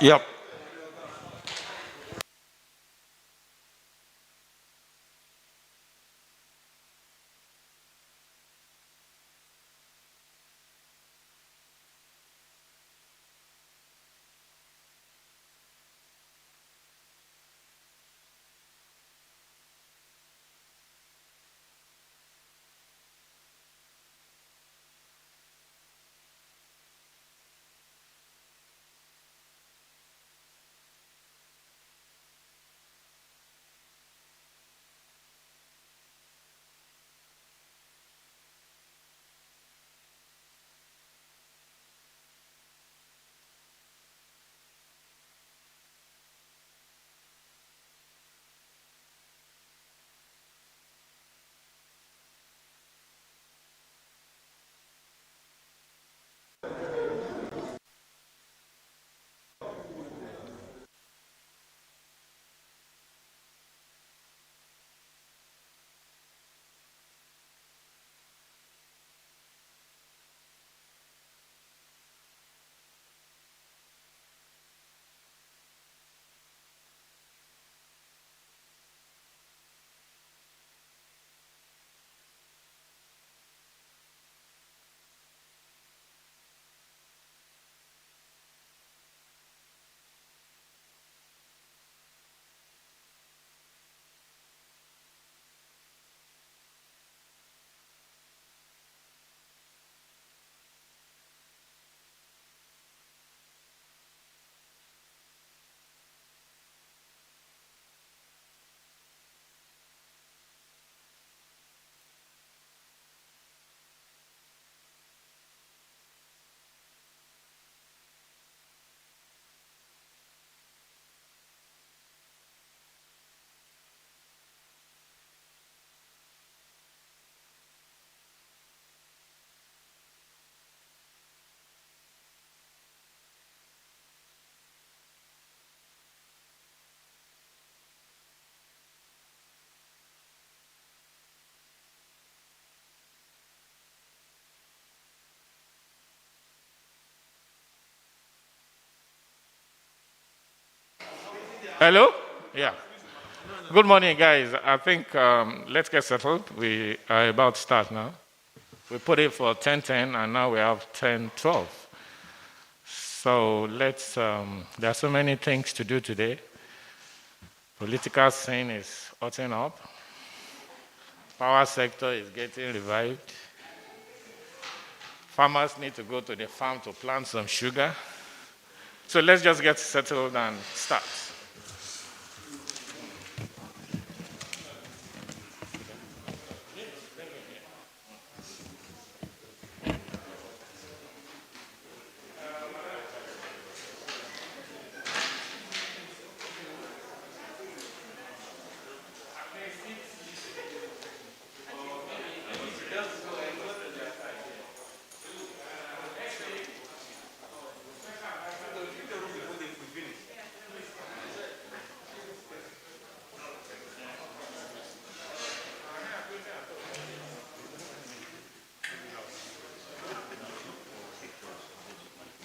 Yep. Hello? Yeah. Good morning, guys. I think let's get settled. We are about to start now. We put it for 10:10, and now we have 10:12. So there are so many things to do today. Political scene is hotting up. Power sector is getting revived. Farmers need to go to the farm to plant some sugar. So let's just get settled and start.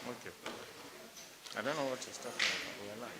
Okay. I don't know what you're talking about. We're live.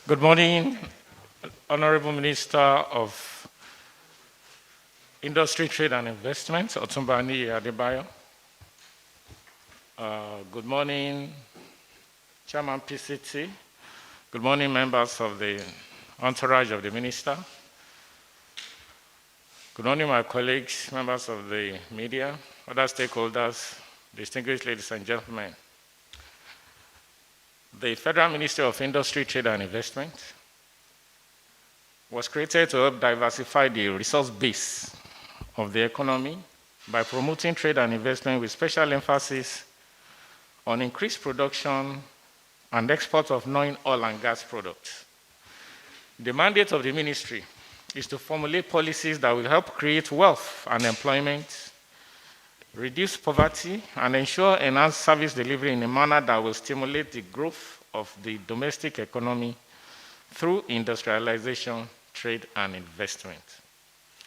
Good morning, Honorable Minister of Industry, Trade and Investment, Otunba Niyi Adebayo. Good morning, Chairman PCT. Good morning, members of the entourage of the Minister. Good morning, my colleagues, members of the media, other stakeholders, distinguished ladies and gentlemen. The Federal Ministry of Industry, Trade and Investment was created to help diversify the resource base of the economy by promoting trade and investment with special emphasis on increased production and export of non-oil and gas products. The mandate of the ministry is to formulate policies that will help create wealth and employment, reduce poverty, and ensure enhanced service delivery in a manner that will stimulate the growth of the domestic economy through industrialization, trade, and investment.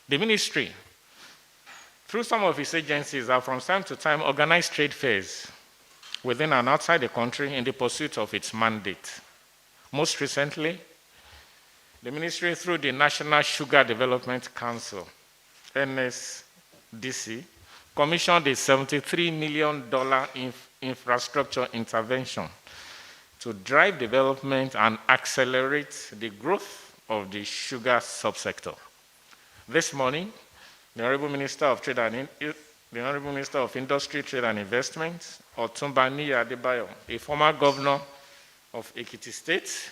The ministry, through some of its agencies, have from time to time organized trade fairs within and outside the country in the pursuit of its mandate. Most recently, the ministry, through the National Sugar Development Council, NSDC, commissioned a $73 million infrastructure intervention to drive development and accelerate the growth of the sugar subsector. This morning, the Honorable Minister of Industry, Trade and Investment, Otunba Niyi Adebayo, a former governor of Ekiti State,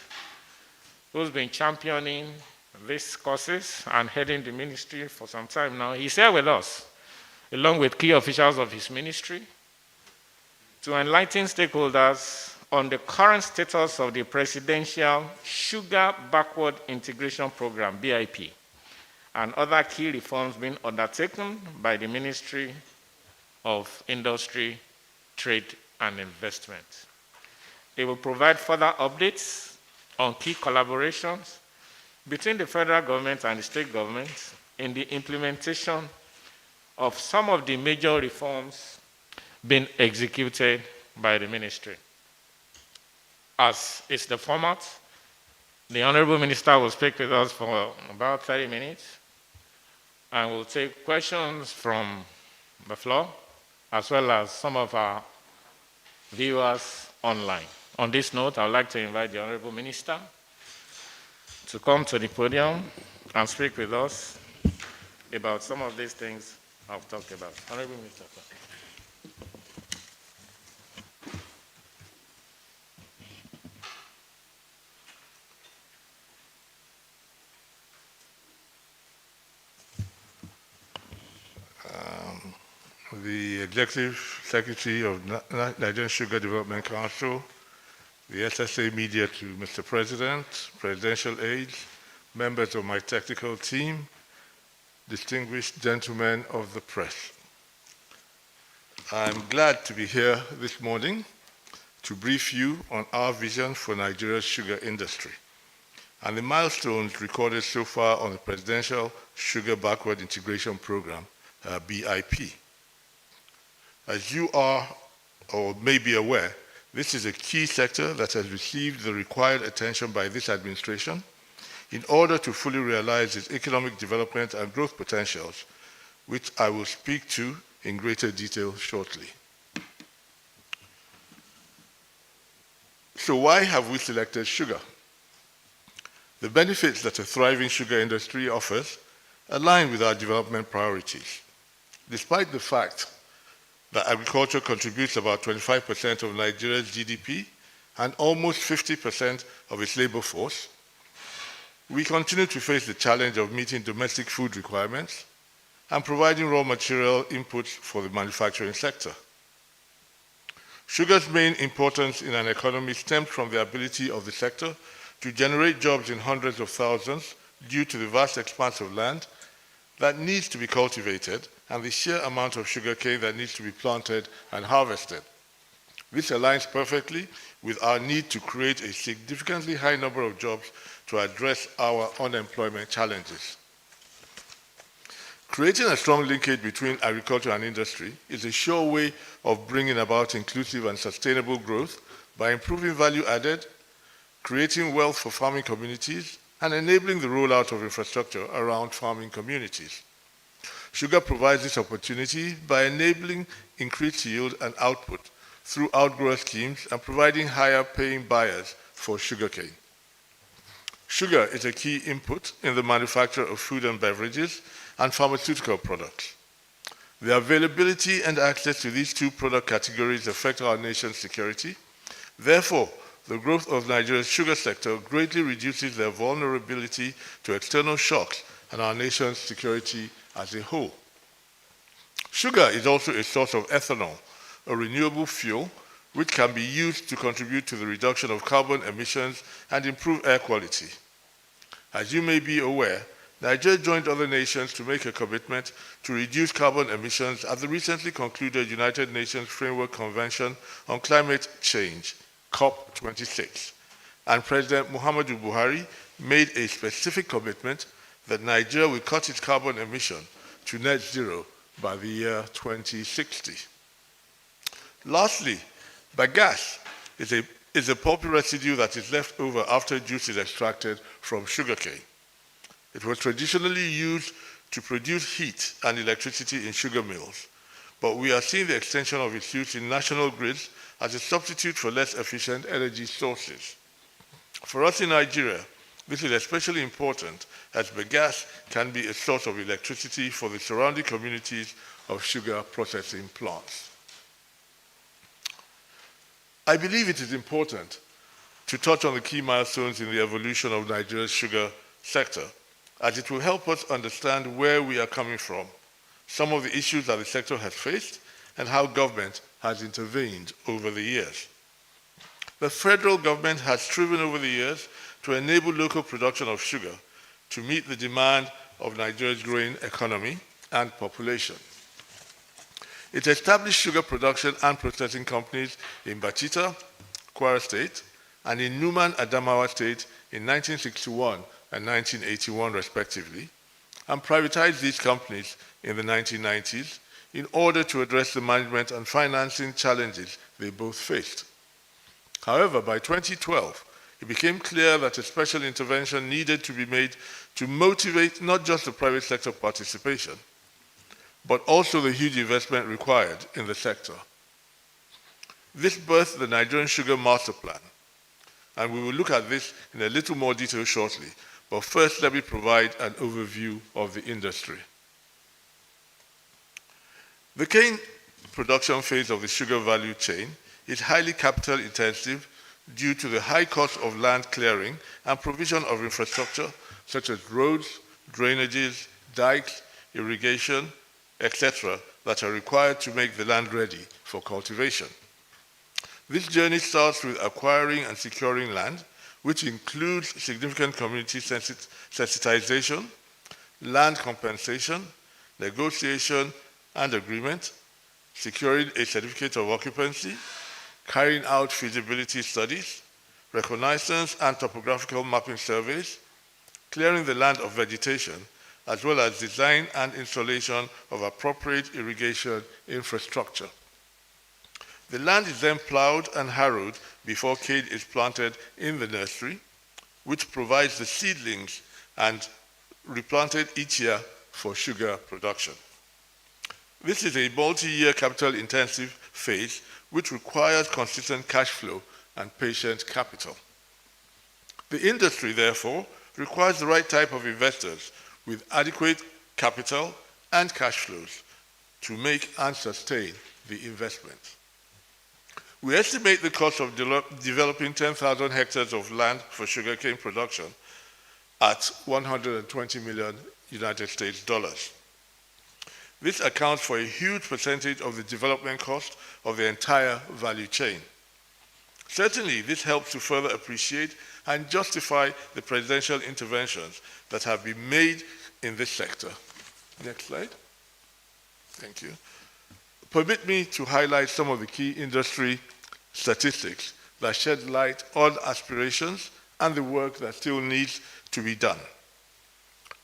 who's been championing these causes and heading the ministry for some time now, he's here with us, along with key officials of his ministry, to enlighten stakeholders on the current status of the Presidential Sugar Backward Integration Program, BIP, and other key reforms being undertaken by the Ministry of Industry, Trade, and Investment. It will provide further updates on key collaborations between the federal government and the state governments in the implementation of some of the major reforms being executed by the ministry. As is the format, the Honorable Minister will speak with us for about 30 minutes and will take questions from the floor as well as some of our viewers online. On this note, I would like to invite the Honorable Minister to come to the podium and speak with us about some of these things I've talked about. Honorable Minister. The Executive Secretary of Nigerian Sugar Development Council, the SSA Media to Mr. President, presidential aides, members of my technical team, distinguished gentlemen of the press. I'm glad to be here this morning to brief you on our vision for Nigeria's sugar industry and the milestones recorded so far on the Presidential Sugar Backward Integration Program, BIP. As you are or may be aware, this is a key sector that has received the required attention by this administration in order to fully realize its economic development and growth potentials, which I will speak to in greater detail shortly. So why have we selected sugar? The benefits that a thriving sugar industry offers align with our development priorities. Despite the fact that agriculture contributes about 25% of Nigeria's GDP and almost 50% of its labor force, we continue to face the challenge of meeting domestic food requirements and providing raw material inputs for the manufacturing sector. Sugar's main importance in an economy stems from the ability of the sector to generate jobs in hundreds of thousands due to the vast expanse of land that needs to be cultivated and the sheer amount of sugarcane that needs to be planted and harvested. This aligns perfectly with our need to create a significantly high number of jobs to address our unemployment challenges. Creating a strong linkage between agriculture and industry is a sure way of bringing about inclusive and sustainable growth by improving value added, creating wealth for farming communities, and enabling the rollout of infrastructure around farming communities. Sugar provides this opportunity by enabling increased yield and output through outgrower schemes and providing higher paying buyers for sugarcane. Sugar is a key input in the manufacture of food and beverages and pharmaceutical products. The availability and access to these two product categories affect our nation's security. Therefore, the growth of Nigeria's sugar sector greatly reduces their vulnerability to external shocks and our nation's security as a whole. Sugar is also a source of ethanol, a renewable fuel which can be used to contribute to the reduction of carbon emissions and improve air quality. As you may be aware, Nigeria joined other nations to make a commitment to reduce carbon emissions at the recently concluded United Nations Framework Convention on Climate Change, COP26. And President Muhammadu Buhari made a specific commitment that Nigeria will cut its carbon emission to net zero by the year 2060. Lastly, bagasse is a pulpy residue that is left over after juice is extracted from sugarcane. It was traditionally used to produce heat and electricity in sugar mills, but we are seeing the extension of its use in national grids as a substitute for less efficient energy sources. For us in Nigeria, this is especially important as bagasse can be a source of electricity for the surrounding communities of sugar processing plants. I believe it is important to touch on the key milestones in the evolution of Nigeria's sugar sector, as it will help us understand where we are coming from, some of the issues that the sector has faced, and how government has intervened over the years. The federal government has striven over the years to enable local production of sugar to meet the demand of Nigeria's growing economy and population. It established sugar production and processing companies in Bachita, Kwara State, and in Numan, Adamawa State in 1961 and 1981 respectively, and privatized these companies in the 1990s in order to address the management and financing challenges they both faced. However, by 2012, it became clear that a special intervention needed to be made to motivate not just the private sector participation, but also the huge investment required in the sector. This birthed the Nigerian Sugar Master Plan, and we will look at this in a little more detail shortly, but first let me provide an overview of the industry. The cane production phase of the sugar value chain is highly capital intensive due to the high cost of land clearing and provision of infrastructure such as roads, drainages, dikes, irrigation, etc., that are required to make the land ready for cultivation. This journey starts with acquiring and securing land, which includes significant community sensitization, land compensation, negotiation and agreement, securing a certificate of occupancy, carrying out feasibility studies, reconnaissance and topographical mapping surveys, clearing the land of vegetation, as well as design and installation of appropriate irrigation infrastructure. The land is then plowed and harrowed before cane is planted in the nursery, which provides the seedlings and replanted each year for sugar production. This is a multi-year capital-intensive phase which requires consistent cash flow and patient capital. The industry, therefore, requires the right type of investors with adequate capital and cash flows to make and sustain the investment. We estimate the cost of developing 10,000 hectares of land for sugarcane production at 120 million United States dollars. This accounts for a huge percentage of the development cost of the entire value chain. Certainly, this helps to further appreciate and justify the presidential interventions that have been made in this sector. Next slide. Thank you. Permit me to highlight some of the key industry statistics that shed light on aspirations and the work that still needs to be done.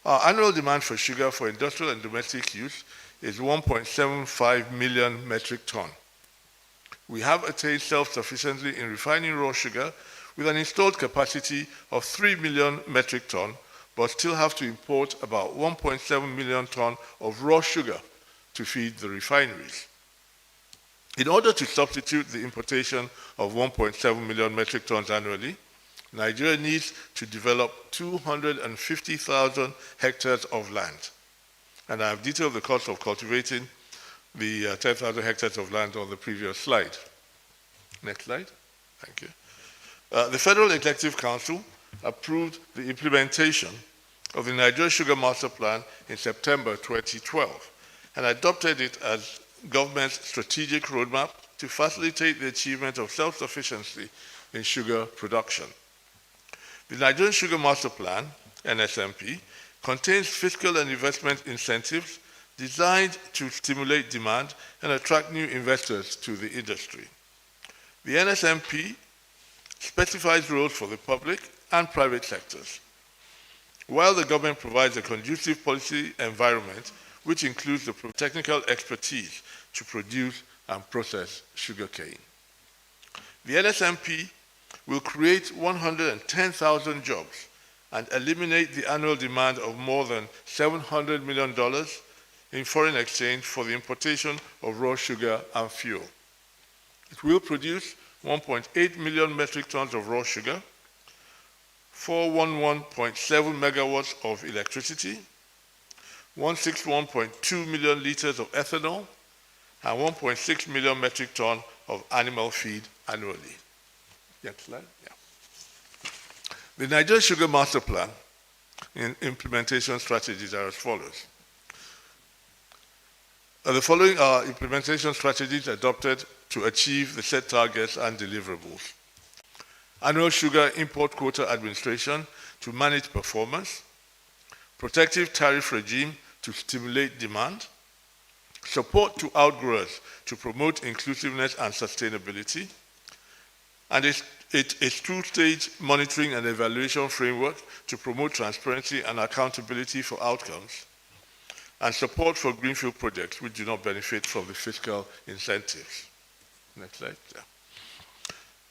Our annual demand for sugar for industrial and domestic use is 1.75 million metric ton. We have attained self-sufficiency in refining raw sugar with an installed capacity of 3 million metric ton, but still have to import about 1.7 million ton of raw sugar to feed the refineries. In order to substitute the importation of 1.7 million metric tons annually, Nigeria needs to develop 250,000 hectares of land. And I have detailed the cost of cultivating the 10,000 hectares of land on the previous slide. Next slide. Thank you. The Federal Executive Council approved the implementation of the Nigeria Sugar Master Plan in September 2012 and adopted it as government's strategic roadmap to facilitate the achievement of self-sufficiency in sugar production. The Nigerian Sugar Master Plan, NSMP, contains fiscal and investment incentives designed to stimulate demand and attract new investors to the industry. The NSMP specifies roles for the public and private sectors, while the government provides a conducive policy environment which includes the technical expertise to produce and process sugarcane. The NSMP will create 110,000 jobs and eliminate the annual demand of more than $700 million in foreign exchange for the importation of raw sugar and fuel. It will produce 1.8 million metric tons of raw sugar, 411.7 megawatts of electricity, 161.2 million liters of ethanol, and 1.6 million metric tons of animal feed annually. Next slide. Yeah. The Nigeria Sugar Master Plan and implementation strategies are as follows. The following are implementation strategies adopted to achieve the set targets and deliverables. Annual sugar import quota administration to manage performance, protective tariff regime to stimulate demand, support to outgrowers to promote inclusiveness and sustainability, and a two-stage monitoring and evaluation framework to promote transparency and accountability for outcomes, and support for greenfield projects which do not benefit from the fiscal incentives. Next slide. Yeah.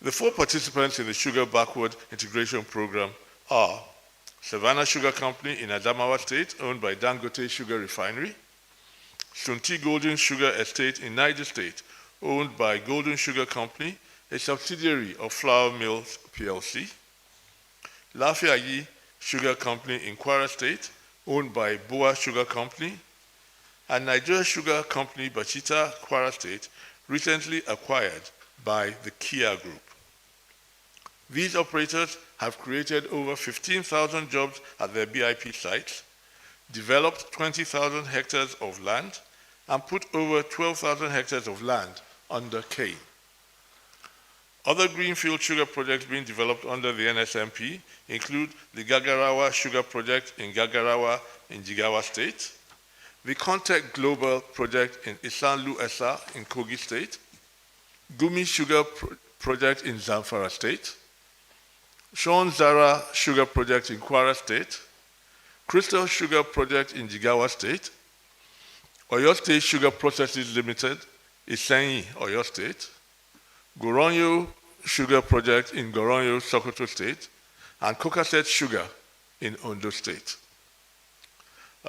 The 4 participants in the Sugar Backward Integration Program are Savannah Sugar Company in Adamawa State, owned by Dangote Sugar Refinery, Sunti Golden Sugar Estate in Niger State, owned by Golden Sugar Company, a subsidiary of Flour Mills PLC, Lafiayi Sugar Company in Kwara State, owned by Boa Sugar Company, and Nigeria Sugar Company Bachita, Kwara State, recently acquired by the Kia Group. These operators have created over 15,000 jobs at their BIP sites, developed 20,000 hectares of land, and put over 12,000 hectares of land under cane. Other greenfield sugar projects being developed under the NSMP include the Gagarawa Sugar Project in Gagarawa in Jigawa State, the Contact Global Project in Isanlu Esa in Kogi State, Gumi Sugar Project in Zamfara State, Sean Zara Sugar Project in Kwara State, Crystal Sugar Project in Jigawa State, Oyo State Sugar Processes Limited, Isenyi, Oyo State, Goronyo Sugar Project in Goronyo, Sokoto State, and Cocaset Sugar in Ondo State.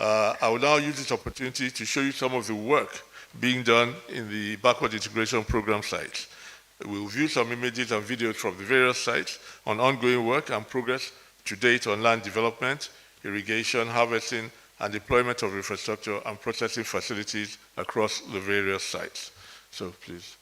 I will now use this opportunity to show you some of the work being done in the Backward Integration Program sites. We'll view some images and videos from the various sites on ongoing work and progress to date on land development, irrigation, harvesting, and deployment of infrastructure and processing facilities across the various sites. So please.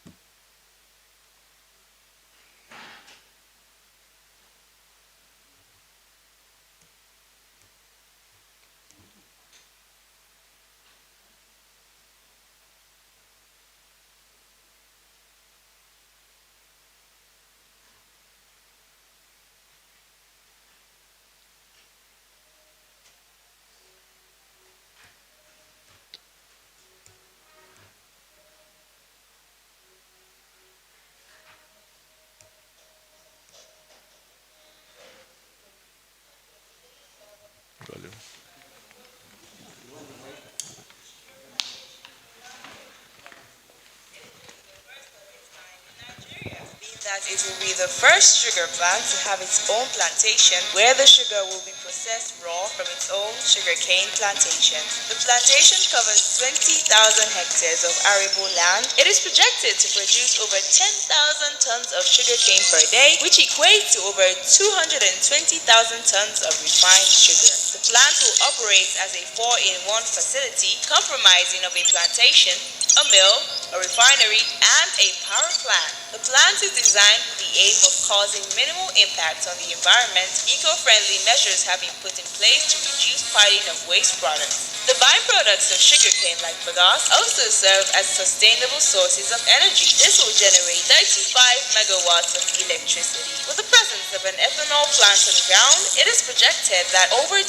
That it will be the first sugar plant to have its own plantation where the sugar will be processed raw from its own sugarcane plantation. The plantation covers 20,000 hectares of arable land. It is projected to produce over 10,000 tons of sugarcane per day, which equates to over 220,000 tons of refined sugar. The plant will operate as a 4-in-1 facility comprising of a plantation, a mill, a refinery, and a power plant. The plant is designed with the the aim of causing minimal impact on the environment, eco-friendly measures have been put in place to reduce piling of waste products. The byproducts of sugarcane like bagasse also serve as sustainable sources of energy. This will generate 35 megawatts of electricity. With the presence of an ethanol plant on the ground, it is projected that over 20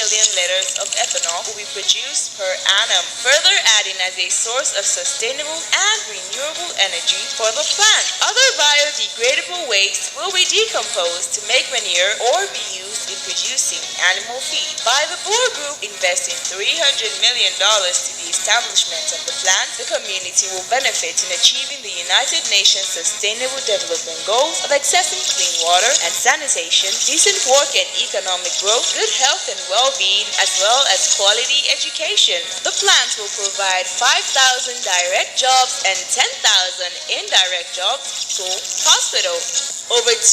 million liters of ethanol will be produced per annum, further adding as a source of sustainable and renewable energy for the plant. Other biodegradable waste will be decomposed to make manure or be used in producing animal feed. By the Boer Group investing $300 million to the establishment of the plant, the community will benefit in achieving the United Nations Sustainable Development Goals of accessing clean water and sanitation, decent work and economic growth, good health and well-being, as well as quality education. The plant will provide 5,000 direct jobs and 10,000 indirect jobs to hospitals. Over 200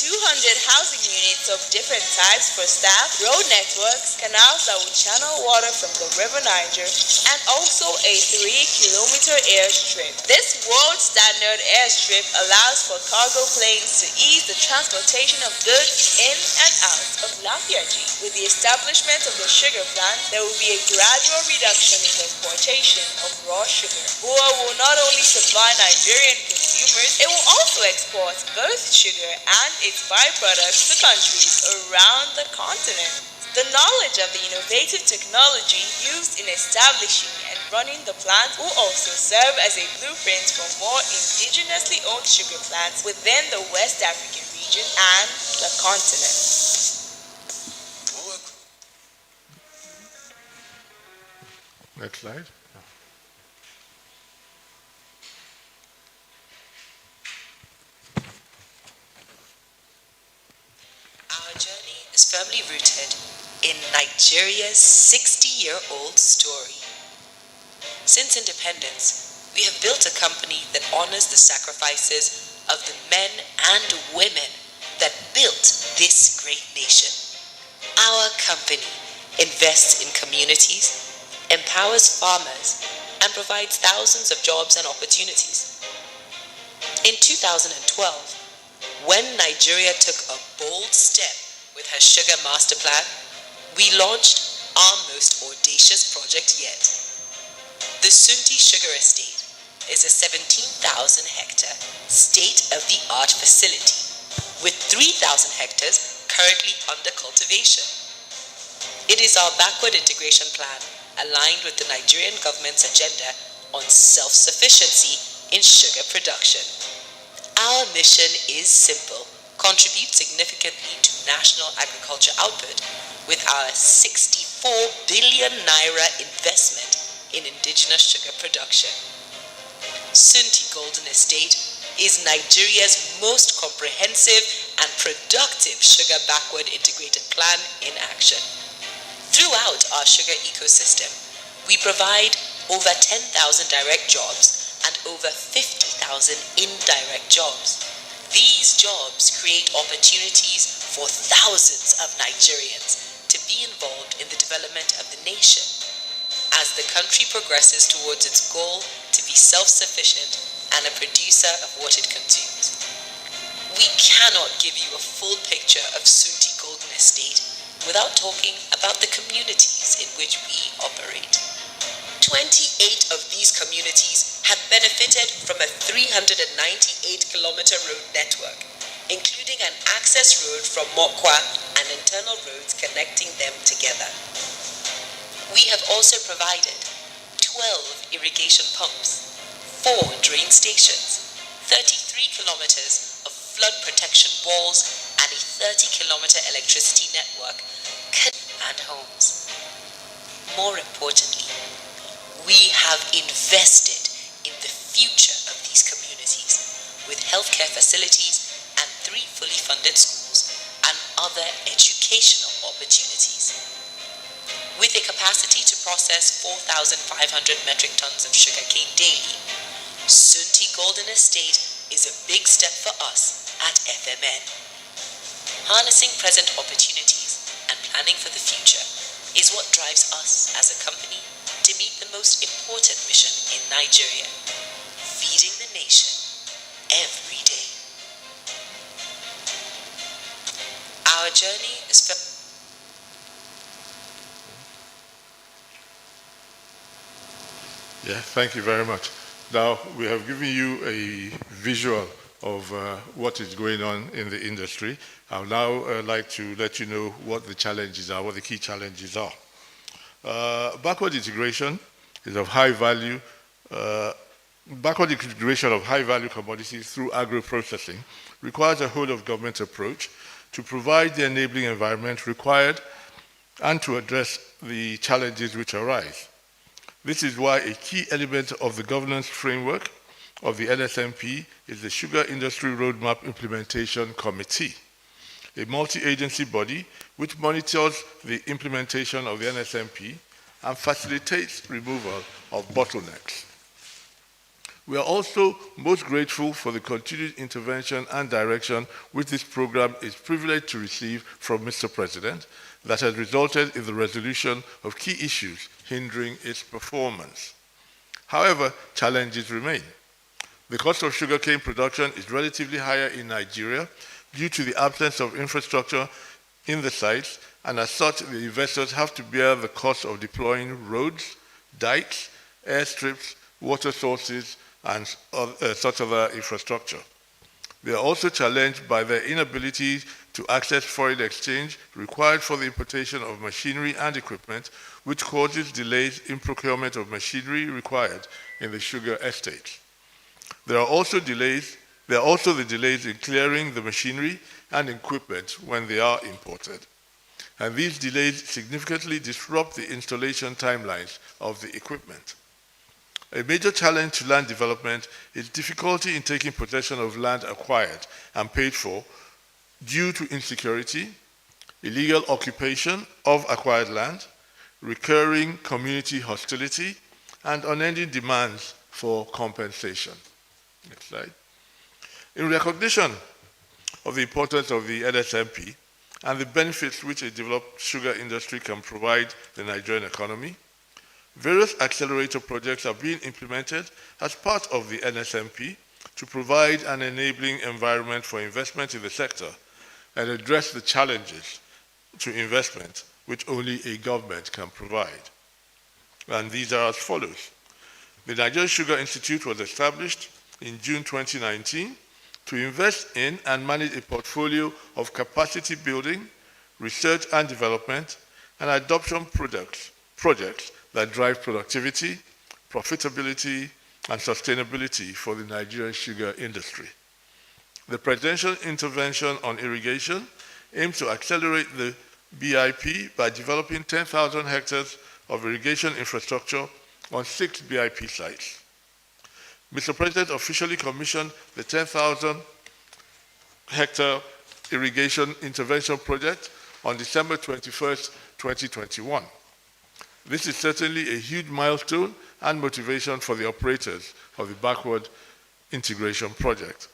housing units of different types for staff, road networks, canals that will channel water from the River Niger, and also a 3-kilometer airstrip. This world standard airstrip allows for cargo planes to ease the transportation of goods in and out of Lafayette. With the establishment of the sugar plant, there will be a gradual reduction in the importation of raw sugar. BUA will not only supply Nigerian consumers, it will also export both sugar and its byproducts to countries around the continent. The knowledge of the innovative technology used in establishing and running the plant will also serve as a blueprint for more indigenously owned sugar plants within the West African region and the continent. Next slide. Our journey is firmly rooted in Nigeria's 60-year-old story. Since independence, we have built a company that honors the sacrifices of the men and women that built this great nation. Our company invests in communities, empowers farmers, and provides thousands of jobs and opportunities. In 2012, when Nigeria took a bold step with her sugar master plan, we launched our most audacious project yet. The Sunti Sugar Estate is a 17,000-hectare state-of-the-art facility with 3,000 hectares currently under cultivation. It is our backward integration plan aligned with the Nigerian government's agenda on self-sufficiency in sugar production. Our mission is simple: contribute significantly to national agriculture output with our 64 billion naira investment in indigenous sugar production. Sunti Golden Estate is Nigeria's most comprehensive and productive sugar backward integrated plan in action. Throughout our sugar ecosystem, we provide over 10,000 direct jobs and over 50,000 indirect jobs. These jobs create opportunities for thousands of Nigerians to be involved in the development of the nation as the country progresses towards its goal to be self-sufficient and a producer of what it consumes. We cannot give you a full picture of Sunti Golden Estate without talking about the communities in which we operate. 28 of these communities have benefited from a 398-kilometer road network, including an access road from Mokwa and internal roads connecting them together. We have also provided 12 irrigation pumps, 4 drain stations, 33 kilometers of flood protection walls, and a 30-kilometer electricity network and homes. More importantly, we have invested in the future of these communities with healthcare facilities and 3 fully funded schools and other educational opportunities. With a capacity to process 4,500 metric tons of sugarcane daily, Sunti Golden Estate is a big step for us at FMN. Harnessing present opportunities and planning for the future is what drives us as a company to meet the most important mission in Nigeria: feeding the nation every day. Our journey is Yeah, thank you very much. Now, we have given you a visual of what is going on in the industry. I would now like to let you know what the challenges are, what the key challenges are. Backward integration is of high value. Backward integration of high-value commodities through agro-processing requires a whole-of-government approach to provide the enabling environment required and to address the challenges which arise. This is why a key element of the governance framework of the NSMP is the Sugar Industry Roadmap Implementation Committee, a multi-agency body which monitors the implementation of the NSMP and facilitates removal of bottlenecks. We are also most grateful for the continued intervention and direction which this program is privileged to receive from Mr. President that has resulted in the resolution of key issues hindering its performance. However, challenges remain. The cost of sugarcane production is relatively higher in Nigeria due to the absence of infrastructure in the sites, and as such, the investors have to bear the cost of deploying roads, dikes, airstrips, water sources, and such other infrastructure. They are also challenged by their inability to access foreign exchange required for the importation of machinery and equipment, which causes delays in procurement of machinery required in the sugar estates. There are also the delays in clearing the machinery and equipment when they are imported. And these delays significantly disrupt the installation timelines of the equipment. A major challenge to land development is difficulty in taking possession of land acquired and paid for due to insecurity, illegal occupation of acquired land, recurring community hostility, and unending demands for compensation. Next slide. In recognition of the importance of the NSMP and the benefits which a developed sugar industry can provide the Nigerian economy, various accelerator projects are being implemented as part of the NSMP to provide an enabling environment for investment in the sector and address the challenges to investment which only a government can provide. And these are as follows. The Nigerian Sugar Institute was established in June 2019 to invest in and manage a portfolio of capacity building, research and development, and adoption projects that drive productivity, profitability, and sustainability for the Nigerian sugar industry. The presidential intervention on irrigation aims to accelerate the BIP by developing 10,000 hectares of irrigation infrastructure on 6 BIP sites. Mr. President officially commissioned the 10,000 hectare irrigation intervention project on December 21st, 2021. This is certainly a huge milestone and motivation for the operators of the backward integration project.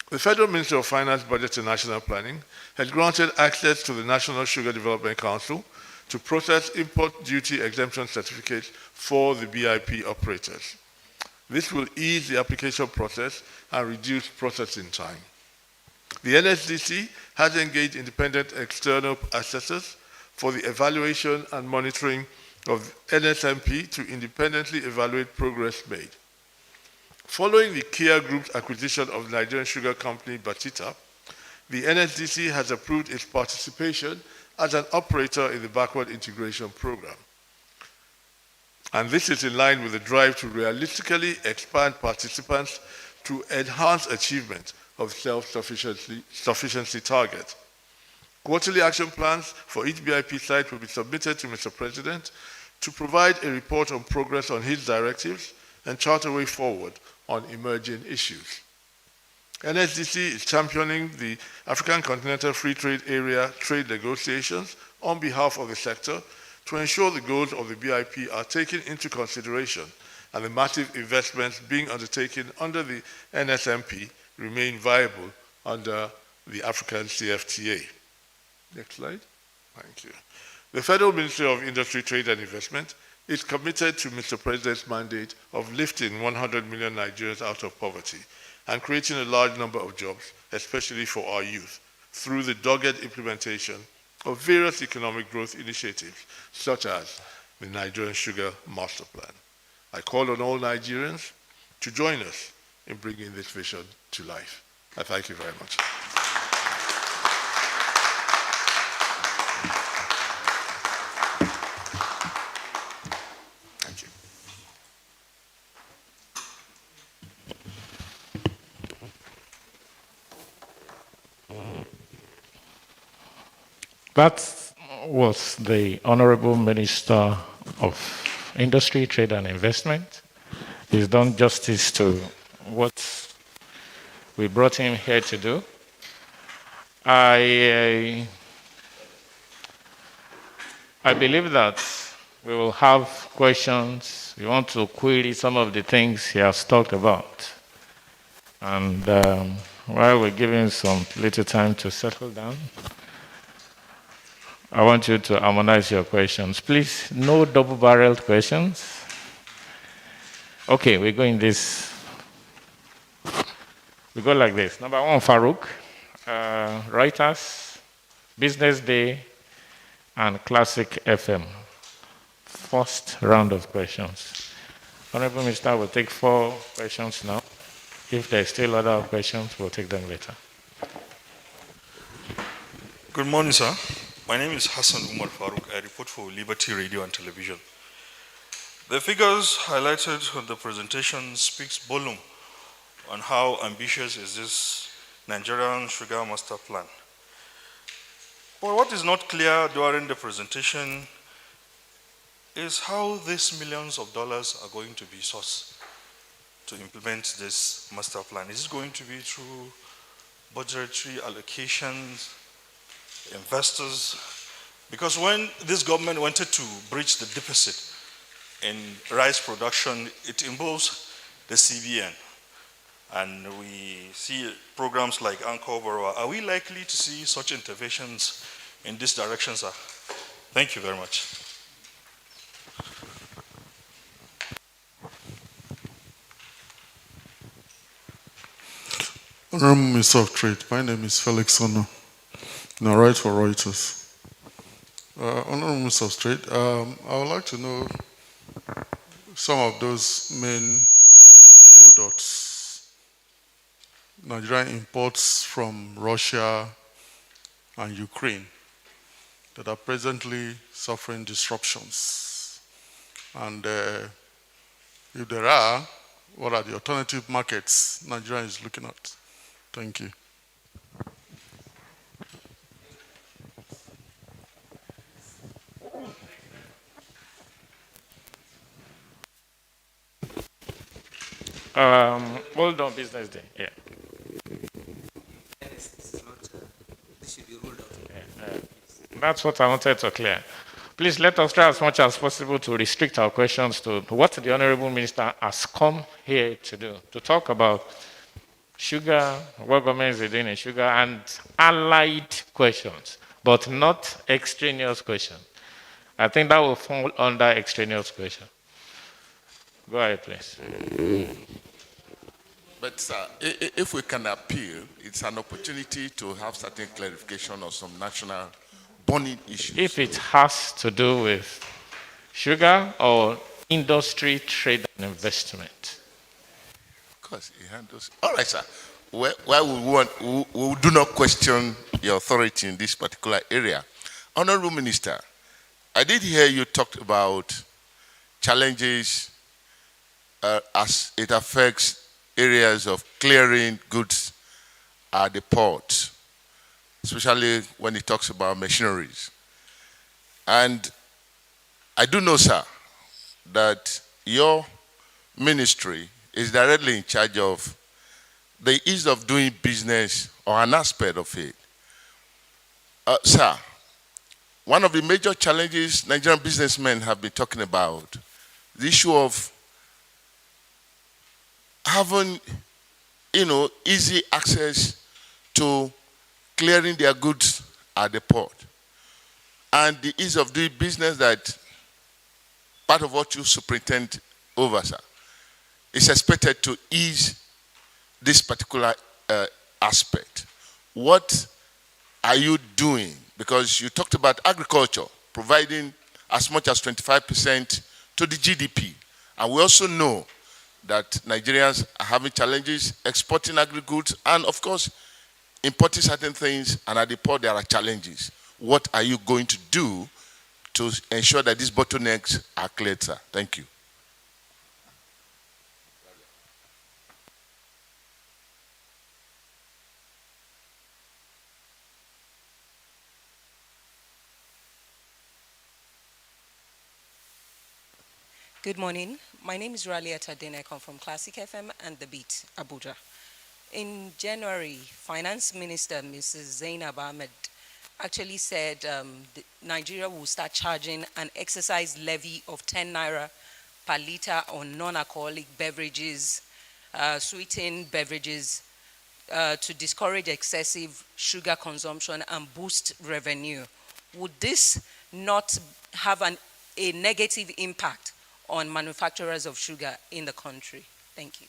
The Federal Ministry of Finance, Budget and National Planning has granted access to the National Sugar Development Council to process import duty exemption certificates for the BIP operators. This will ease the application process and reduce processing time. The NSDC has engaged independent external assessors for the evaluation and monitoring of NSMP to independently evaluate progress made. Following the Kia Group's acquisition of the Nigerian Sugar Company, Batita, the NSDC has approved its participation as an operator in the backward integration program. And this is in line with the drive to realistically expand participants to enhance achievement of self-sufficiency target. Quarterly action plans for each BIP site will be submitted to Mr. President to provide a report on progress on his directives and chart a way forward on emerging issues. NSDC is championing the African Continental Free Trade Area trade negotiations on behalf of the sector to ensure the goals of the BIP are taken into consideration and the massive investments being undertaken under the NSMP remain viable under the African CFTA. Next slide. Thank you. The Federal Ministry of Industry, Trade and Investment is committed to Mr. President's mandate of lifting 100 million Nigerians out of poverty and creating a large number of jobs, especially for our youth, through the dogged implementation of various economic growth initiatives, such as the Nigerian Sugar Master Plan. I call on all Nigerians to join us in bringing this vision to life. I thank you very much. Thank you. That was the Honorable Minister of Industry, Trade and Investment. He's done justice to what we brought him here to do. I believe that we will have questions. We want to query some of the things he has talked about. And while we're giving some little time to settle down, I want you to harmonize your questions. Please, no double-barreled questions. Okay, we go in this. We go like this. Number one, Farouk, Reuters, Business Day, and Classic FM. First round of questions. Honorable Minister will take 4 questions now. If there are still other questions, we'll take them later. Good morning, sir. My name is Hassan Umar Farouk. I report for Liberty Radio and Television. The figures highlighted on the presentation speaks volume on how ambitious is this Nigerian Sugar Master Plan. But what is not clear during the presentation is how these millions of dollars are going to be sourced to implement this master plan. Is it going to be through budgetary allocations, investors? Because when this government wanted to bridge the deficit in rice production, it involves the CBN. And we see programs like Anchor Borrower. Are we likely to see such interventions in this direction, sir? Thank you very much. Honorable Minister of Trade, my name is Felix Ono, and I write for Reuters. Honorable Minister of Trade, I would like to know some of those main products Nigerian imports from Russia and Ukraine that are presently suffering disruptions. And if there are, what are the alternative markets Nigeria is looking at? Thank you. Hold on, Business Day. Yeah. That's what I wanted to clear. Please let us try as much as possible to restrict our questions to what the Honorable Minister has come here to do, to talk about sugar, what government is doing in sugar, and allied questions, but not extraneous questions. I think that will fall under extraneous question. Go ahead, please. But if we can appeal, it's an opportunity to have certain clarification on some national burning issues. If it has to do with sugar or industry, trade, and investment. Of course, it handles. All right, sir. Well, we do not question your authority in this particular area. Honorable Minister, I did hear you talked about challenges as it affects areas of clearing goods at the port, especially when it talks about machineries. And I do know, sir, that your ministry is directly in charge of the ease of doing business or an aspect of it. Sir, one of the major challenges Nigerian businessmen have been talking about, the issue of having, easy access to clearing their goods at the port. And the ease of doing business that part of what you superintend over, sir, is expected to ease this particular aspect. What are you doing? Because you talked about agriculture, providing as much as 25% to the GDP. And we also know that Nigerians are having challenges exporting agri-goods and, of course, importing certain things, and at the port there are challenges. What are you going to do to ensure that these bottlenecks are cleared, sir? Thank you. Good morning. My name is Ralia Tadene. I come from Classic FM and The Beat, Abuja. In January, Finance Minister Mrs. Zainab Ahmed actually said Nigeria will start charging an excise levy of 10 naira per liter on non-alcoholic beverages, sweetened beverages, to discourage excessive sugar consumption and boost revenue. Would this not have a negative impact on manufacturers of sugar in the country? Thank you.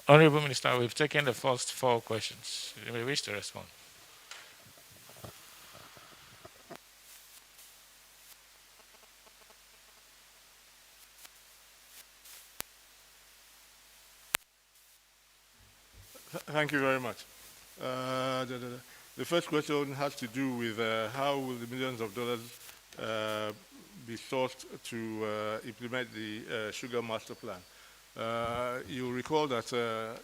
Honorable Minister, we've taken the first 4 questions. You may wish to respond. Thank you very much. The first question has to do with how will the millions of dollars be sourced to implement the Sugar Master Plan. You'll recall that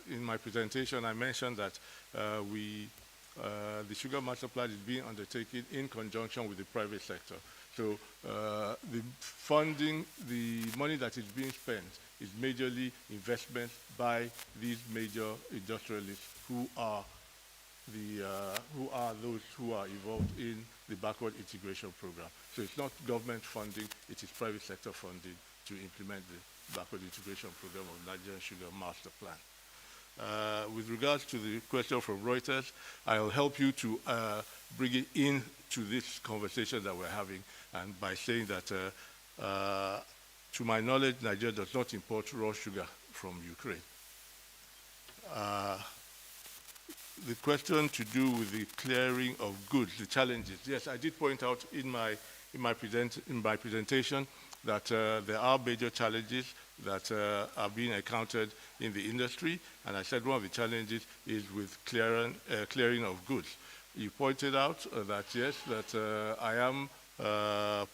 in my presentation I mentioned that the Sugar Master Plan is being undertaken in conjunction with the private sector. So the funding, the money that is being spent is majorly investment by these major industrialists who are those who are involved in the backward integration program. So it's not government funding, it is private sector funding to implement the backward integration program of Nigerian Sugar Master Plan. With regards to the question from Reuters, I'll help you to bring it into this conversation that we're having, and by saying that, to my knowledge, Nigeria does not import raw sugar from Ukraine. The question to do with the clearing of goods, the challenges. Yes, I did point out in my presentation that there are major challenges that are being encountered in the industry, and I said one of the challenges is with clearing of goods. You pointed out that yes, that I am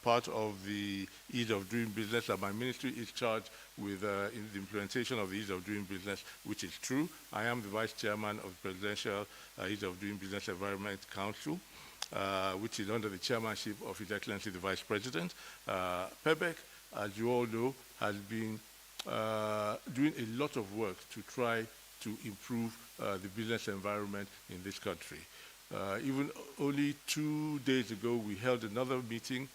part of the ease of doing business, and my ministry is charged with in the implementation of the ease of doing business, which is true. I am the vice chairman of the Presidential Ease of Doing Business Environment Council, which is under the chairmanship of His Excellency the Vice President. PEBEC, as you all know, has been doing a lot of work to try to improve the business environment in this country. Even only 2 days ago, we held another meeting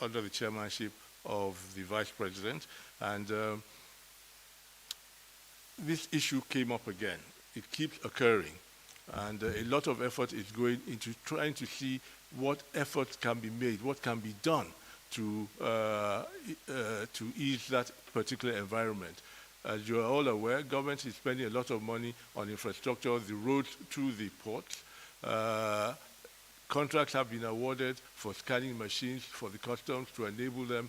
under the chairmanship of the Vice President, and this issue came up again. It keeps occurring, and a lot of effort is going into trying to see what efforts can be made, what can be done to ease that particular environment. As you are all aware, government is spending a lot of money on infrastructure, the roads to the ports. Contracts have been awarded for scanning machines for the customs to enable them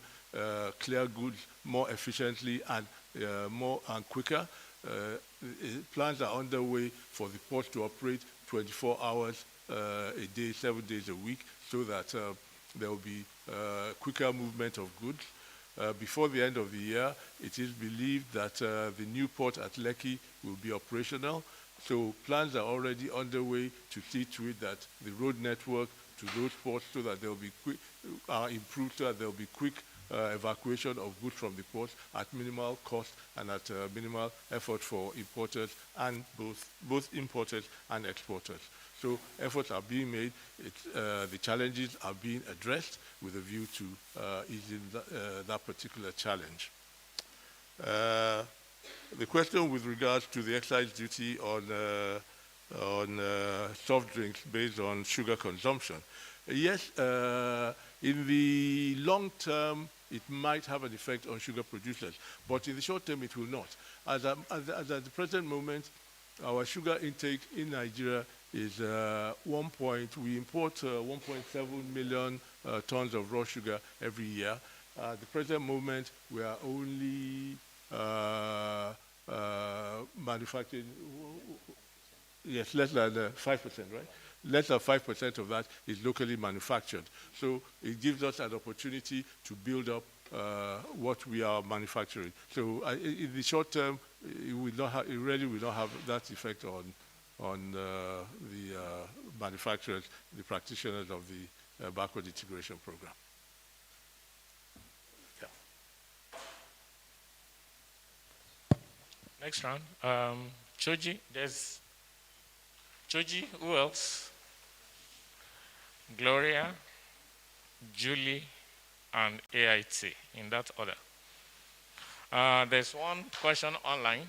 clear goods more efficiently and more and quicker. Plans are underway for the ports to operate 24 hours a day, 7 days a week, so that there will be quicker movement of goods. Before the end of the year, it is believed that the new port at Lekki will be operational. So plans are already underway to see to it that the road network to those ports, so that there will be quick, improved, so that there will be quick evacuation of goods from the ports at minimal cost and at minimal effort for importers and both importers and exporters. So efforts are being made. The challenges are being addressed with a view to easing that particular challenge. The question with regards to the excise duty on on soft drinks based on sugar consumption. Yes, in the long term, it might have an effect on sugar producers, but in the short term, it will not. As at the present moment, our sugar intake in Nigeria is we import 1.7 million tons of raw sugar every year. At the present moment, we are only manufacturing, yes, less than 5%, right? Less than 5% of that is locally manufactured. So it gives us an opportunity to build up what we are manufacturing. So in the short term, it really will not have that effect on the manufacturers, the practitioners of the backward integration program. Yeah. Next round. Choji, there's Choji, who else? Gloria, Julie, and AIT, in that order. There's one question online.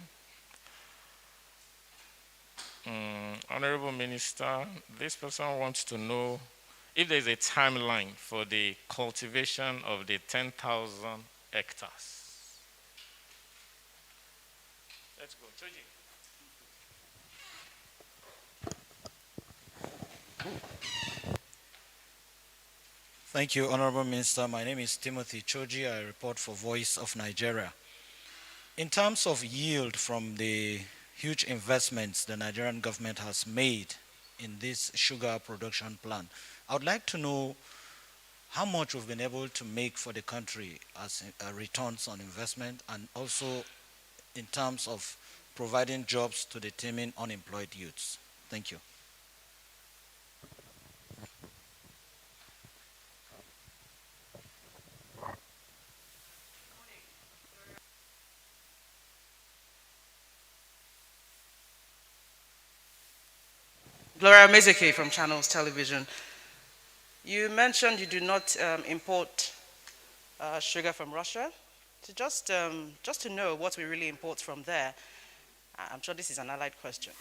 Honorable Minister, this person wants to know if there's a timeline for the cultivation of the 10,000 hectares. Let's go, Choji. Thank you, Honorable Minister. My name is Timothy Choji. I report for Voice of Nigeria. In terms of yield from the huge investments the Nigerian government has made in this sugar production plant, I would like to know how much we've been able to make for the country as returns on investment, and also in terms of providing jobs to the teeming unemployed youths. Thank you. Gloria Mezeke from Channels Television. You mentioned you do not import sugar from Russia. So just to know what we really import from there, I'm sure this is an allied question.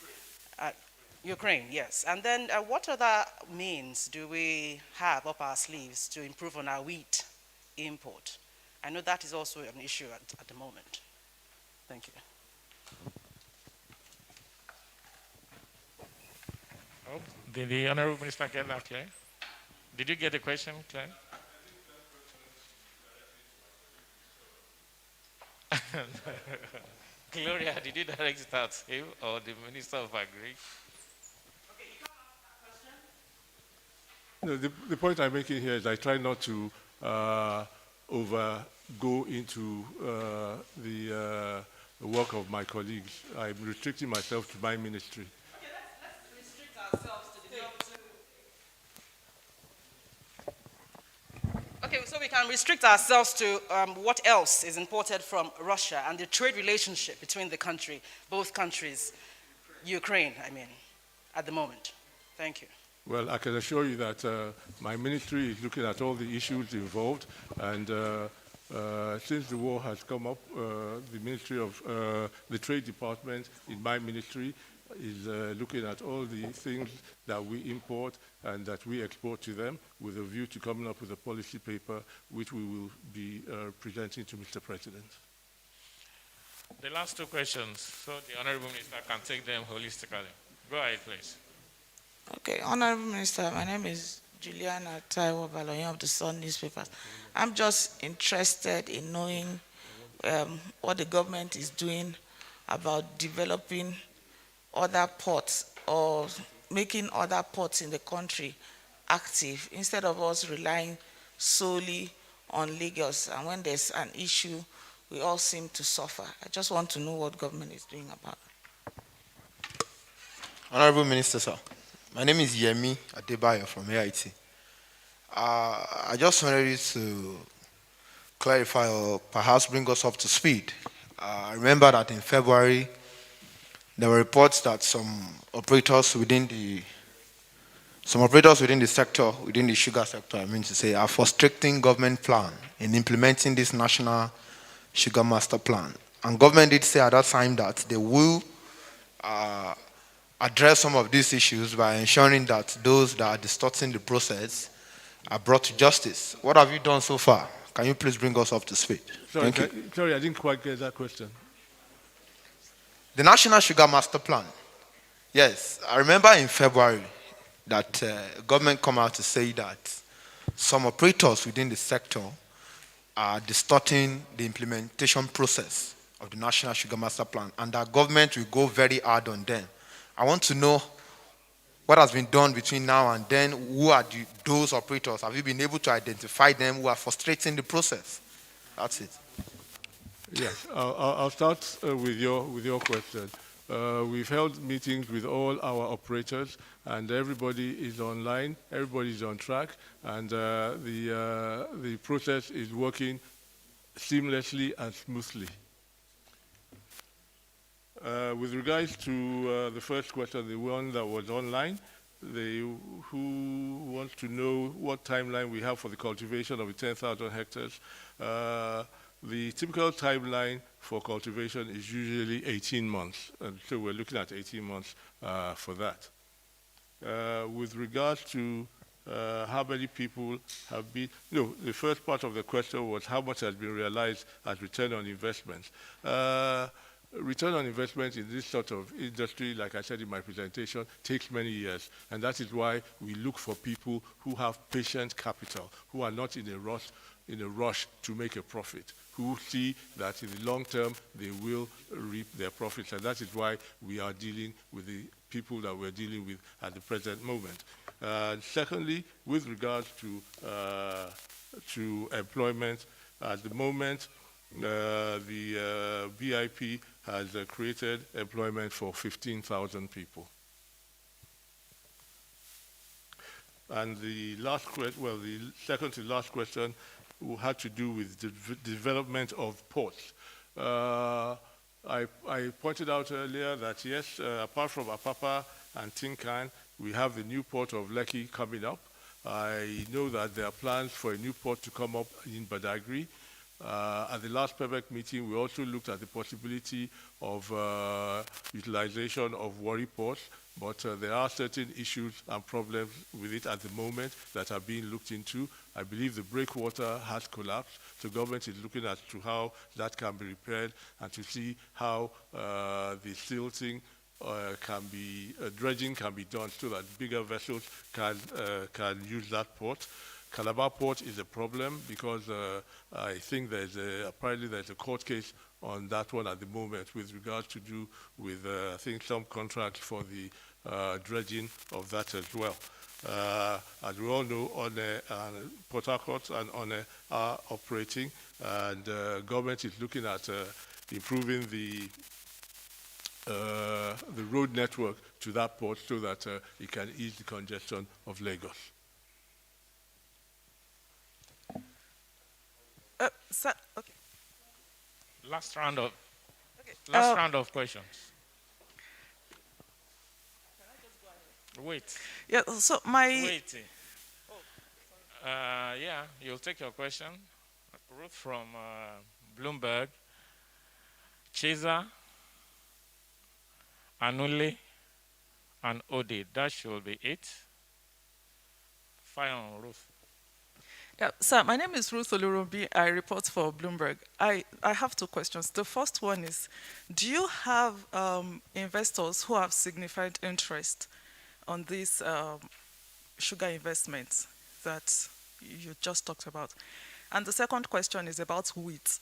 Ukraine, yes. And then what other means do we have up our sleeves to improve on our wheat import? I know that is also an issue at the moment. Thank you. Oh, did the Honorable Minister get that clear? Did you get the question clear? Gloria, did you direct it at him or the Minister of Agri? No, the point I'm making here is I try not to go into the work of my colleagues. I'm restricting myself to my ministry. Okay, let's restrict ourselves to the Okay, so we can restrict ourselves to what else is imported from Russia and the trade relationship between the country, both countries, Ukraine, I mean, at the moment. Thank you. Well, I can assure you that my ministry is looking at all the issues involved, and since the war has come up, the Ministry of the Trade Department in my ministry is looking at all the things that we import and that we export to them with a view to coming up with a policy paper which we will be presenting to Mr. President. The last two questions, so the Honorable Minister can take them holistically. Go ahead, please. Okay, Honorable Minister, my name is Juliana Taiwo Baloyin of the Sun newspapers. I'm just interested in knowing what the government is doing about developing other ports or making other ports in the country active instead of us relying solely on Lagos. And when there's an issue, we all seem to suffer. I just want to know what government is doing about it. Honorable Minister, sir. My name is Yemi Adebayo from AIT. I just wanted you to clarify or perhaps bring us up to speed. I remember that in February, there were reports that some operators within the sector, within the sugar sector, I mean to say, are frustrating government plan in implementing this national sugar master plan. And government did say at that time that they will address some of these issues by ensuring that those that are distorting the process are brought to justice. What have you done so far? Can you please bring us up to speed? Sorry, Thank you. sorry, I didn't quite get that question. The National Sugar Master Plan. Yes, I remember in February that government come out to say that some operators within the sector are distorting the implementation process of the National Sugar Master Plan, and that government will go very hard on them. I want to know what has been done between now and then. Who are those operators? Have you been able to identify them who are frustrating the process? That's it. Yes, I'll start with your question. We've held meetings with all our operators, and everybody is online, everybody is on track, and the process is working seamlessly and smoothly. With regards to the first question, the one that was online, who wants to know what timeline we have for the cultivation of the 10,000 hectares, the typical timeline for cultivation is usually 18 months, and so we're looking at 18 months for that. With regards to how many people have been, no, the first part of the question was how much has been realized as return on investment. Return on investment in this sort of industry, like I said in my presentation, takes many years, and that is why we look for people who have patient capital, who are not in a rush to make a profit, who see that in the long term they will reap their profits, and that is why we are dealing with the people that we're dealing with at the present moment. Secondly, with regards to employment, at the moment, the BIP has created employment for 15,000 people. And the last question, well, the second to last question had to do with the development of ports. I pointed out earlier that yes, apart from Apapa and Tinkan, we have the new port of Lekki coming up. I know that there are plans for a new port to come up in Badagry. At the last PEBEC meeting, we also looked at the possibility of utilization of Warri ports, but there are certain issues and problems with it at the moment that are being looked into. I believe the breakwater has collapsed, so government is looking at to how that can be repaired and to see how the silting dredging can be done so that bigger vessels can use that port. Calabar Port is a problem because I think apparently there's a court case on that one at the moment with regards to do with, I think, some contracts for the dredging of that as well. As we all know, Port Harcourt and are operating, and government is looking at improving the road network to that port so that it can ease the congestion of Lagos. Sir, okay. Last round of questions. Can I just go ahead? Wait. Yeah. So my. Wait. Yeah, you'll take your question. Ruth from Bloomberg. Chesa, Anule, and Ode. That should be it. Fire on Ruth. Yeah, sir, my name is Ruth Olurubi. I report for Bloomberg. I have two questions. The first one is, do you have investors who have significant interest on these sugar investments that you just talked about? And the second question is about wheat,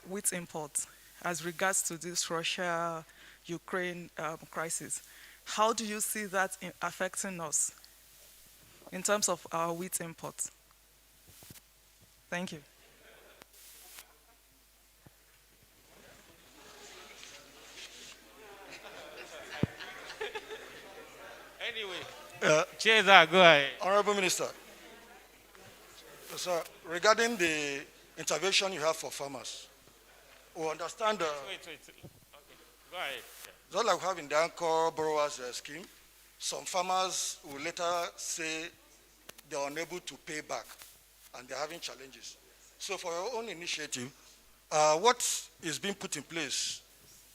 wheat imports, as regards to this Russia-Ukraine crisis. How do you see that affecting us in terms of our wheat imports? Thank you. Anyway, Chesa, go ahead. Honorable Minister, sir, regarding the intervention you have for farmers, we understand. Wait. Okay, go ahead. Just like we have in the Anchor Borrowers Scheme, some farmers will later say they are unable to pay back and they're having challenges. So for your own initiative, what is being put in place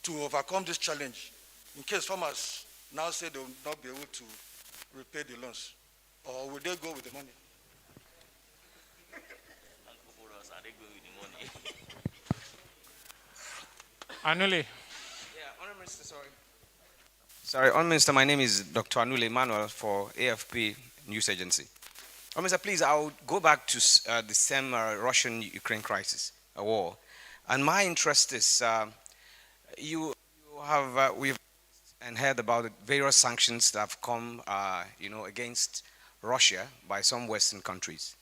to overcome this challenge in case farmers now say they will not be able to repay the loans? Or will they go with the money? Anule. Yeah, Honourable Minister, sorry. Sorry, Honourable Minister, my name is Dr. Anule Emmanuel for AFP News Agency. Honourable Minister, please, I'll go back to the same Russian-Ukraine crisis, war. And my interest is, you have, we've and heard about the various sanctions that have come, against Russia by some Western countries.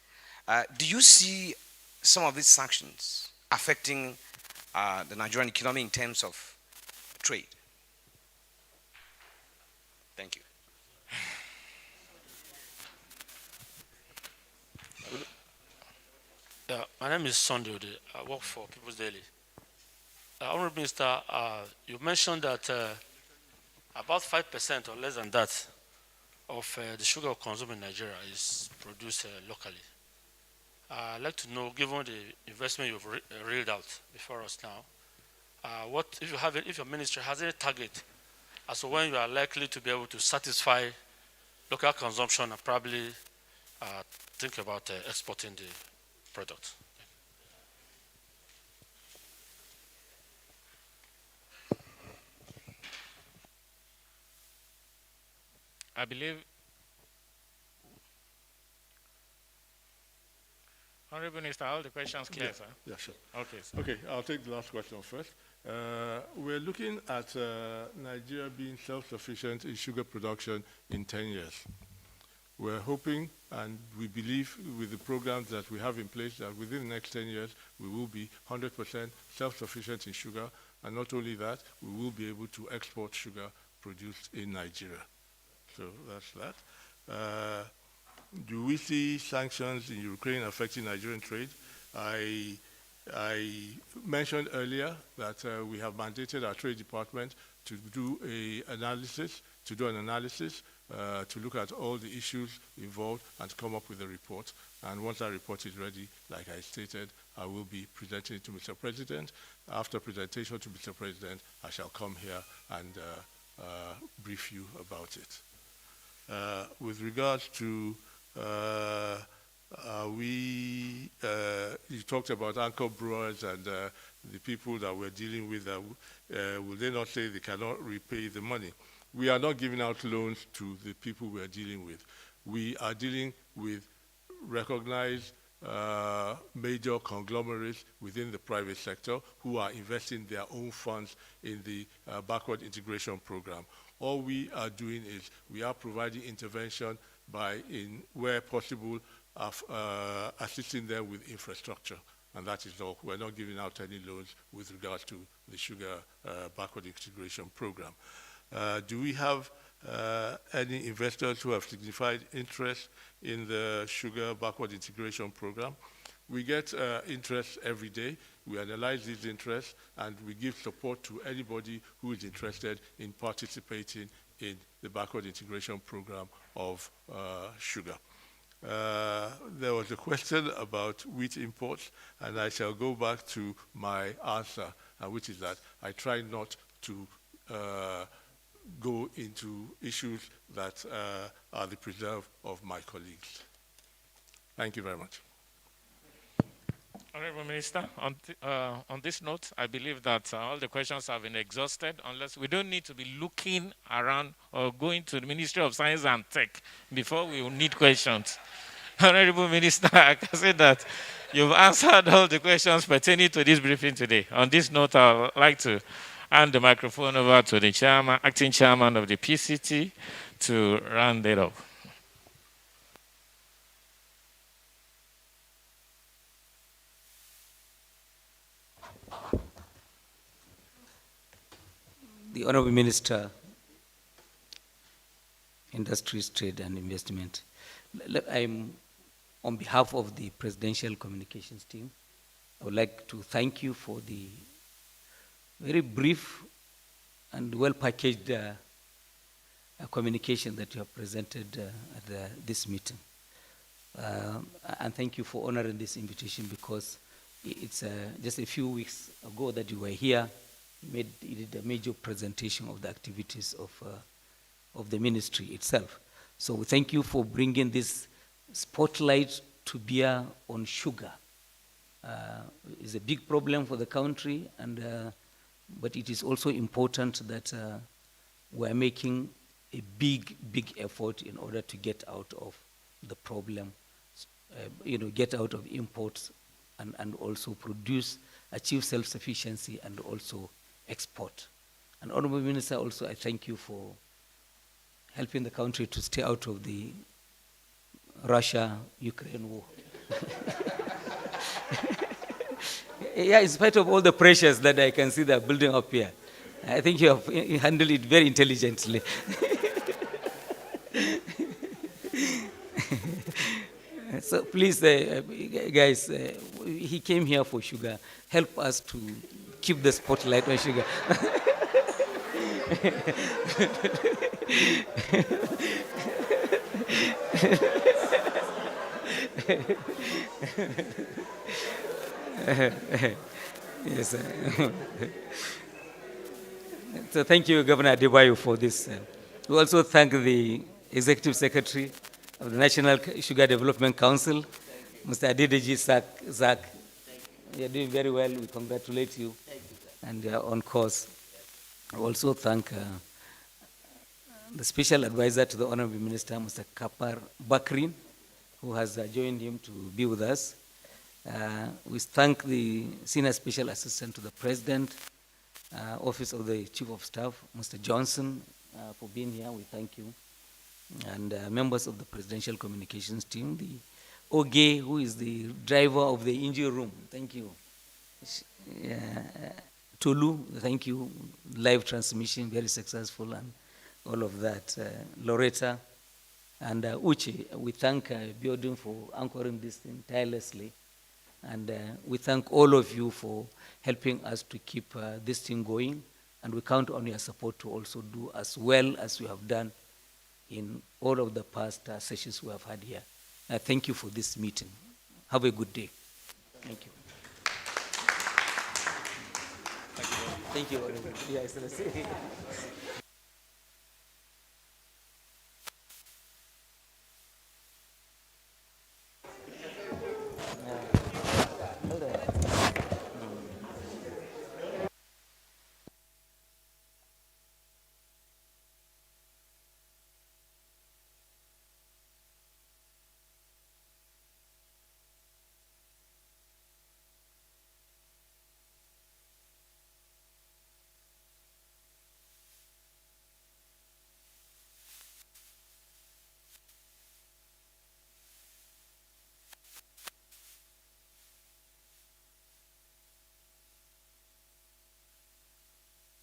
Do you see some of these sanctions affecting the Nigerian economy in terms of trade? Thank you. Yeah, my name is Sunday Ode. I work for People's Daily. Honourable Minister, you mentioned that about 5% or less than that of the sugar consumed in Nigeria is produced locally. I'd like to know, given the investment you've reeled out before us now, what if your ministry has any target as to when you are likely to be able to satisfy local consumption and probably think about exporting the product? I believe, Honorable Minister, all the questions clear, Yeah. sir? Yeah, sure. Okay, sir. Okay, I'll take the last question first. We're looking at Nigeria being self-sufficient in sugar production in 10 years. We're hoping and we believe with the programs that we have in place that within the next 10 years, we will be 100% self-sufficient in sugar. And not only that, we will be able to export sugar produced in Nigeria. So that's that. Do we see sanctions in Ukraine affecting Nigerian trade? I mentioned earlier that we have mandated our Trade Department to do an analysis, to look at all the issues involved and to come up with a report. And once that report is ready, like I stated, I will be presenting it to Mr. President. After presentation to Mr. President, I shall come here and brief you about it. With regards to you talked about anchor brewers and the people that we're dealing with. Will they not say they cannot repay the money? We are not giving out loans to the people we are dealing with. We are dealing with recognized major conglomerates within the private sector who are investing their own funds in the backward integration program. All we are doing is we are providing intervention where possible, assisting them with infrastructure. And that is all. We're not giving out any loans with regards to the sugar backward integration program. Do we have any investors who have signified interest in the sugar backward integration program? We get interest every day. We analyze these interests and we give support to anybody who is interested in participating in the backward integration program of sugar. There was a question about wheat imports, and I shall go back to my answer, which is that I try not to go into issues that are the preserve of my colleagues. Thank you very much. Honorable Minister, on this note, I believe that all the questions have been exhausted, unless we don't need to be looking around or going to the Ministry of Science and Tech before we will need questions. Honorable Minister, I can say that you've answered all the questions pertaining to this briefing today. On this note, I would like to hand the microphone over to the chairman, acting chairman of the PCT to round it up. The Honourable Minister, Industries, Trade and Investment. I'm on behalf of the Presidential Communications team. I would like to thank you for the very brief and well-packaged communication that you have presented at this meeting. And thank you for honoring this invitation, because it's just a few weeks ago that you were here. You did a major presentation of the activities of of the ministry itself. So we thank you for bringing this spotlight to bear on sugar. It's a big problem for the country, but it is also important that we're making a big effort in order to get out of the problem, get out of imports and also achieve self-sufficiency and also export. And Honorable Minister, also I thank you for helping the country to stay out of the Russia-Ukraine war. Yeah, in spite of all the pressures that I can see that are building up here, I think you have handled it very intelligently. So please, guys, he came here for sugar. Help us to keep the spotlight on sugar. Yes, sir. So thank you, Governor Adebayo, for this. We also thank the Executive Secretary of the National Sugar Development Council, Mr. Adedeji Zak. You're doing very well. We congratulate you, and you're on course. I also thank the Special Advisor to the Honorable Minister, Mr. Kapar Bakrin, who has joined him to be with us. We thank the Senior Special Assistant to the President, Office of the Chief of Staff, Mr. Johnson, for being here. We thank you. And members of the Presidential Communications team, the Oge, who is the driver of the engine room. Thank you. Tolu, thank you. Live transmission, very successful, and all of that. Loretta and Uche, we thank Biodun for anchoring this thing tirelessly. And we thank all of you for helping us to keep this thing going. And we count on your support to also do as well as you have done in all of the past sessions we have had here. Thank you for this meeting. Have a good day. Thank you. Thank you. Yes,